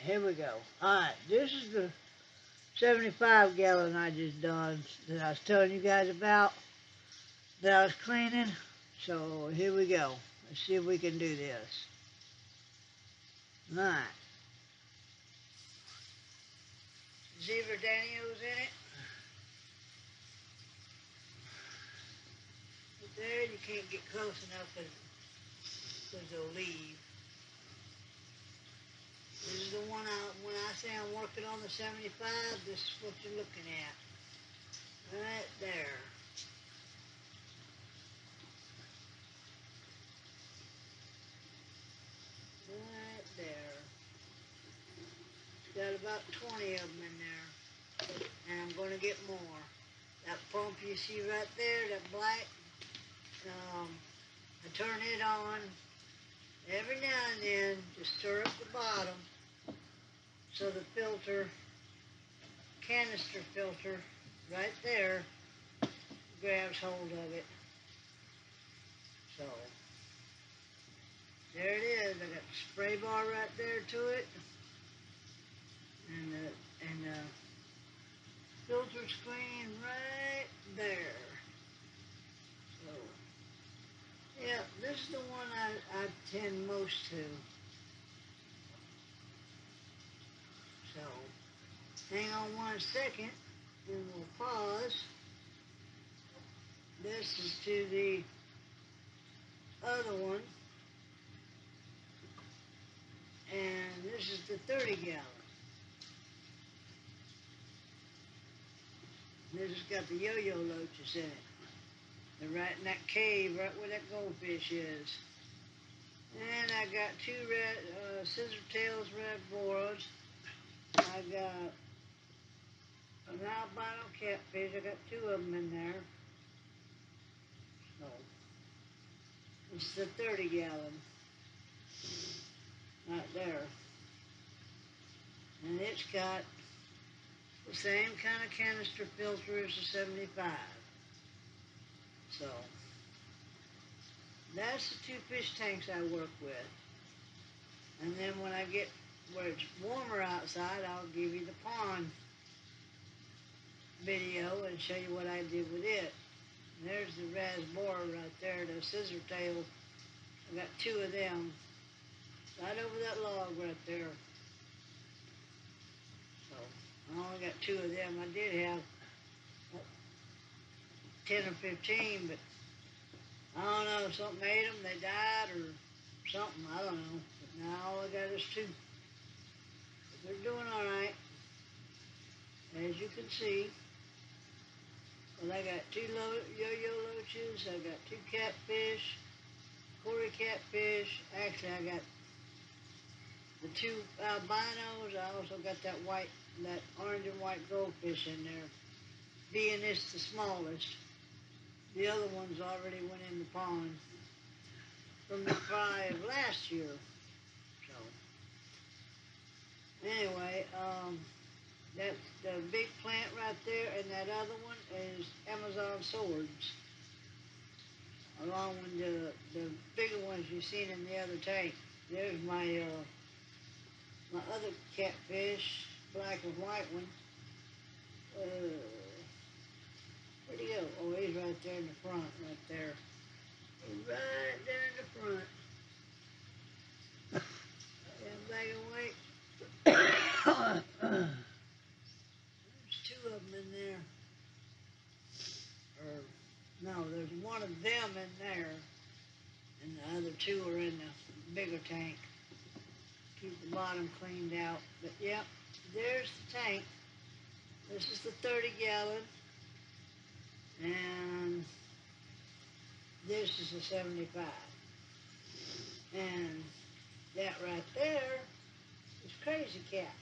here we go. Alright, this is the 75 gallon I just done that I was telling you guys about that I was cleaning. So here we go. Let's see if we can do this. Alright. Zebra Daniels in it. But there you can't get close enough because they'll leave. This is the one when I say I'm working on the 75, this is what you're looking at. Right there. Right there. It's got about 20 of them in there. And I'm going to get more. That pump you see right there, that black, I turn it on every now and then to stir up the bottom so the filter, canister filter, right there, grabs hold of it. So, there it is. I got the spray bar right there to it. And the filter screen right there. So, yeah, this is the one I tend most to. So, hang on 1 second, and we'll pause. This is to the other one. And this is the 30 gallon. This has got the yo-yo loaches in it. They're right in that cave, right where that goldfish is. And I got two red, scissor tails red boras. I got an albino catfish. I got two of them in there. So, it's the 30 gallon. Right there. And it's got the same kind of canister filter as the 75. So, that's the two fish tanks I work with. And then when I get where it's warmer outside, I'll give you the pond video and show you what I did with it. And there's the rasbora right there, the scissor tail. I got two of them right over that log right there. So I only got two of them. I did have 10 or 15, but I don't know, something ate them, they died or something, I don't know. But now all I got is two. But they're doing all right, as you can see. Well, I got two yo-yo loaches, I got two catfish, Cory catfish. Actually, I got the two albinos. I also got that orange and white goldfish in there. Being this the smallest, the other ones already went in the pond from the fry of last year. So, anyway, that's the big plant right there, and that other one is Amazon swords. Along with the bigger ones you've seen in the other tank. There's my my other catfish, black and white one. Where'd he go? Oh, he's right there in the front, right there. He's right there in the front. Yeah, black and white. There's two of them in there. Or, no, there's one of them in there, and the other two are in the bigger tank. Keep the bottom cleaned out. But, yep, there's the tank. This is the 30 gallon. And this is the 75. And that right there is Crazy Cat.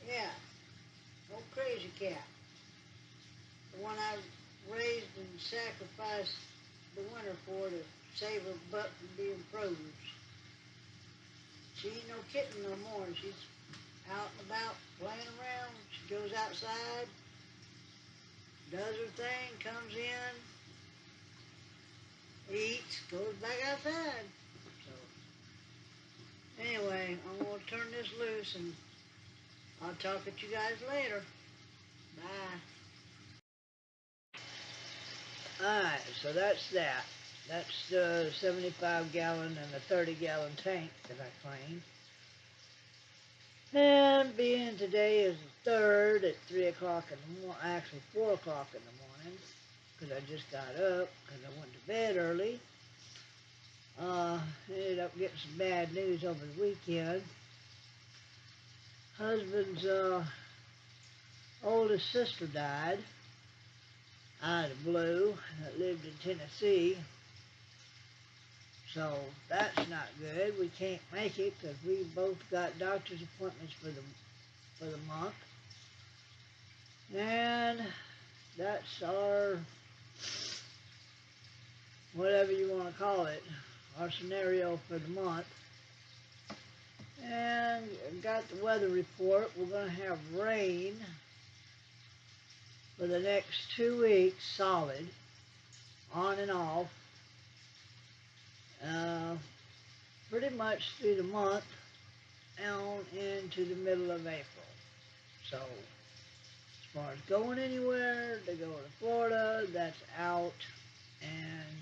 Yeah, old Crazy Cat. The one I raised and sacrificed the winter for to save her butt from being frozen. She ain't no kitten no more. She's out and about playing around. She goes outside, does her thing, comes in, eats, goes back outside. So, Anyway, I'm going to turn this loose and I'll talk at you guys later. Bye. Alright, so that's that. That's the 75-gallon and the 30-gallon tank that I claimed. And being today is the 3rd at 3 o'clock in the morning, actually 4 o'clock in the morning, because I just got up because I went to bed early. Ended up getting some bad news over the weekend. Husband's oldest sister died out of the blue that lived in Tennessee. So that's not good. We can't make it because we both got doctor's appointments for the month. And that's our, whatever you want to call it, our scenario for the month. And got the weather report. We're going to have rain for the next 2 weeks, solid, on and off. Pretty much through the month on into the middle of April. So, as far as going anywhere to go to Florida, that's out. And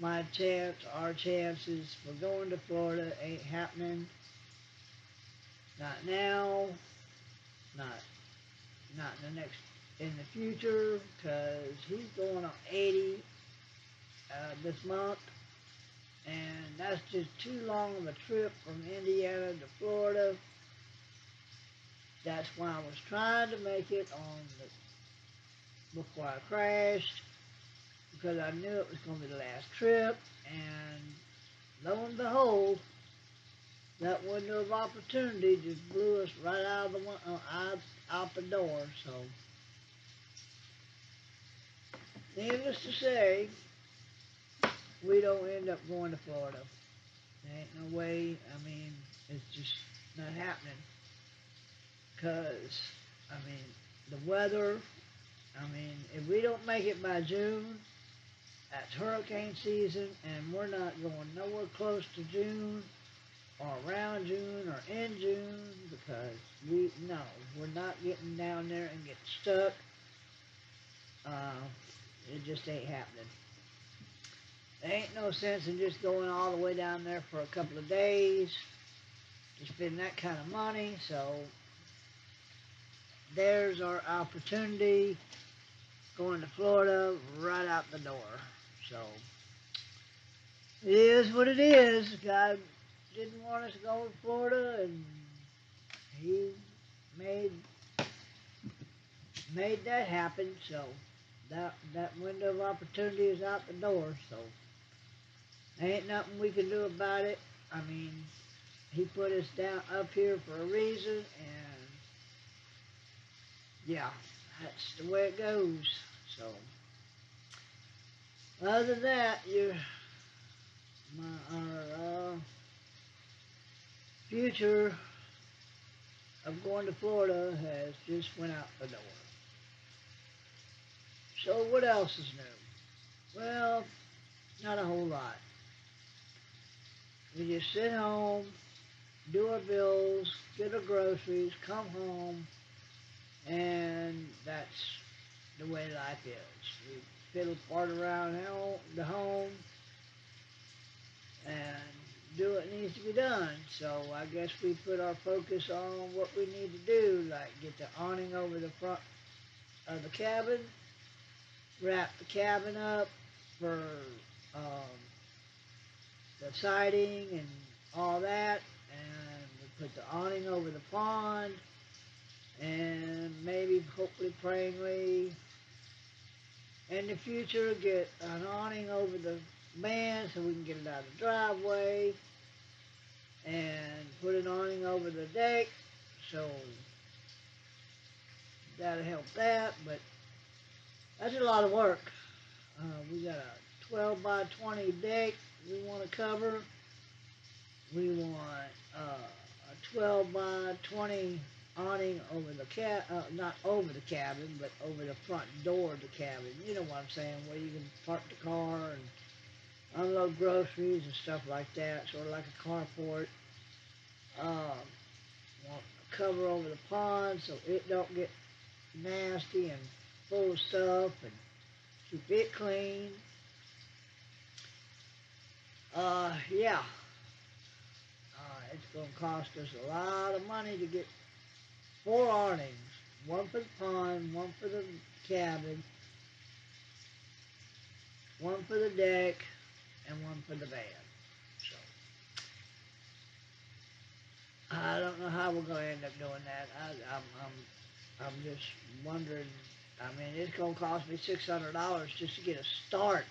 our chances for going to Florida ain't happening. Not now, not in the future, because he's going on 80 this month. And that's just too long of a trip from Indiana to Florida. That's why I was trying to make it before I crashed, because I knew it was going to be the last trip, and lo and behold, that window of opportunity just blew us right out of out the door. So, needless to say, we don't end up going to Florida. There ain't no way. I mean, it's just not happening. Because, I mean, the weather, I mean, if we don't make it by June, that's hurricane season, and we're not going nowhere close to June, or around June, or in June, because we're not getting down there and getting stuck. It just ain't happening. There ain't no sense in just going all the way down there for a couple of days to spend that kind of money, so there's our opportunity, going to Florida right out the door. So, it is what it is. God didn't want us to go to Florida, and he made that happen. So that window of opportunity is out the door. So ain't nothing we can do about it. I mean, he put us down up here for a reason, and yeah, that's the way it goes. So other than that, our future of going to Florida has just went out the door. So what else is new? Well, not a whole lot. We just sit home, do our bills, get our groceries, come home, and that's the way life is. We fiddle part around the home and do what needs to be done. So I guess we put our focus on what we need to do, like get the awning over the front of the cabin, wrap the cabin up for the siding and all that, and we put the awning over the pond, and maybe, hopefully, prayingly, in the future, get an awning over the van so we can get it out of the driveway, and put an awning over the deck, so that'll help that, but that's a lot of work. We got a 12 by 20 deck we want to cover. We want a 12 by 20 awning over the not over the cabin, but over the front door of the cabin. You know what I'm saying, where you can park the car and unload groceries and stuff like that, sort of like a carport. Want a cover over the pond so it don't get nasty and full of stuff, and keep it clean. Yeah. It's going to cost us a lot of money to get 4 awnings. One for the pond, one for the cabin, one for the deck, and one for the van. So, I don't know how we're going to end up doing that. I'm just wondering. I mean, it's going to cost me $600 just to get a start,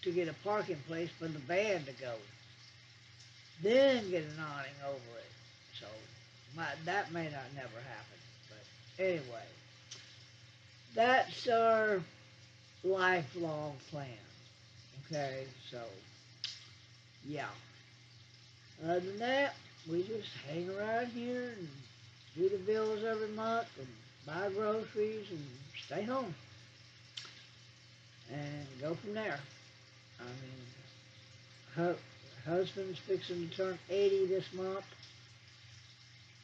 to get a parking place for the van to go. Then get an awning over it. So, that may not never happen. But anyway, that's our lifelong plan. Okay, so, yeah. Other than that, we just hang around here and do the bills every month and buy groceries and stay home and go from there. I mean, husband's fixing to turn 80 this month.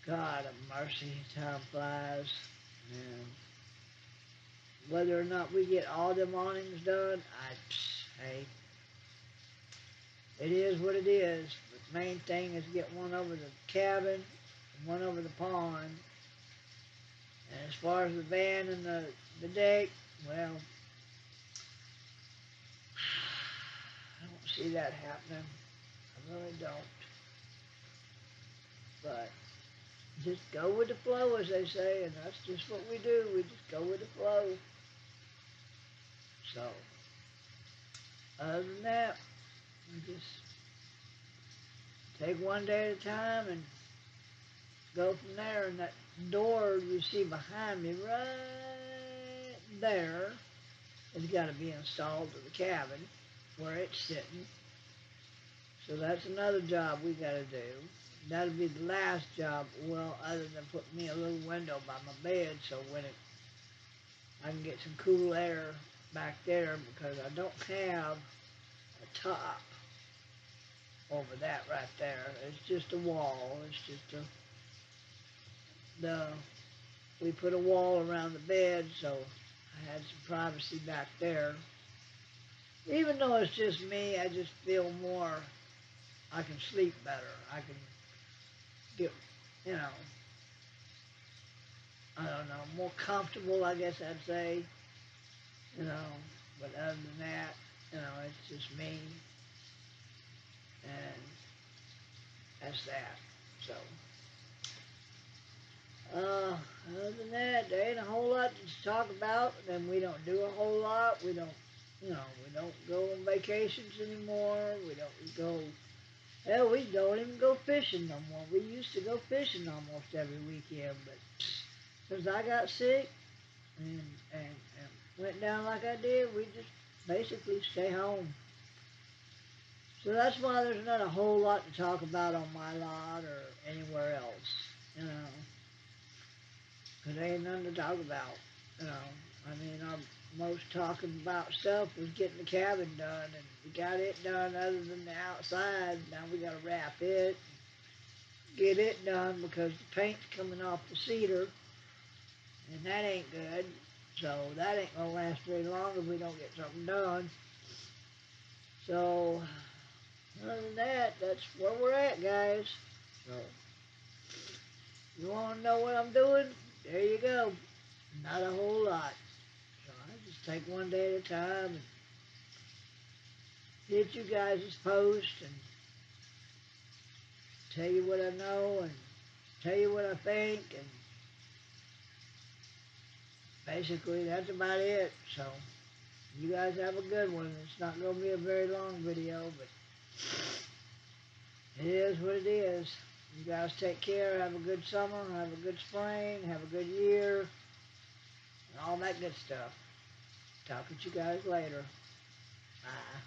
God of mercy, time flies. And whether or not we get all them awnings done, hey, it is what it is. The main thing is get one over the cabin and one over the pond. And as far as the van and the deck, well, I don't see that happening. I really don't. But just go with the flow, as they say, and that's just what we do. We just go with the flow. So, other than that, we just take one day at a time and go from there. And that door you see behind me, right there, has got to be installed to the cabin where it's sitting. So that's another job we got to do. That'll be the last job, well, other than putting me a little window by my bed so when I can get some cool air back there, because I don't have a top over that right there. It's just a wall. It's just we put a wall around the bed, so I had some privacy back there. Even though it's just me, I just feel more, I can sleep better. I can get, you know, I don't know, more comfortable, I guess I'd say, you know. But other than that, you know, it's just me, and that's that. So, other than that, there ain't a whole lot to talk about, and we don't do a whole lot. We don't, you know, we don't go on vacations anymore. We don't go, hell, we don't even go fishing no more. We used to go fishing almost every weekend, but since I got sick and went down like I did, we just basically stay home. So that's why there's not a whole lot to talk about on my lot or anywhere else, you know, because there ain't nothing to talk about, you know. I mean, our most talking about stuff was getting the cabin done, and we got it done other than the outside. Now we got to wrap it, get it done because the paint's coming off the cedar, and that ain't good. So that ain't going to last very long if we don't get something done. So, other than that, that's where we're at, guys. So, you want to know what I'm doing? There you go. Not a whole lot. So I just take one day at a time and hit you guys' post and tell you what I know and tell you what I think, and basically that's about it. So you guys have a good one. It's not going to be a very long video, but it is what it is. You guys take care. Have a good summer. Have a good spring. Have a good year. And all that good stuff. Talk with you guys later. Bye.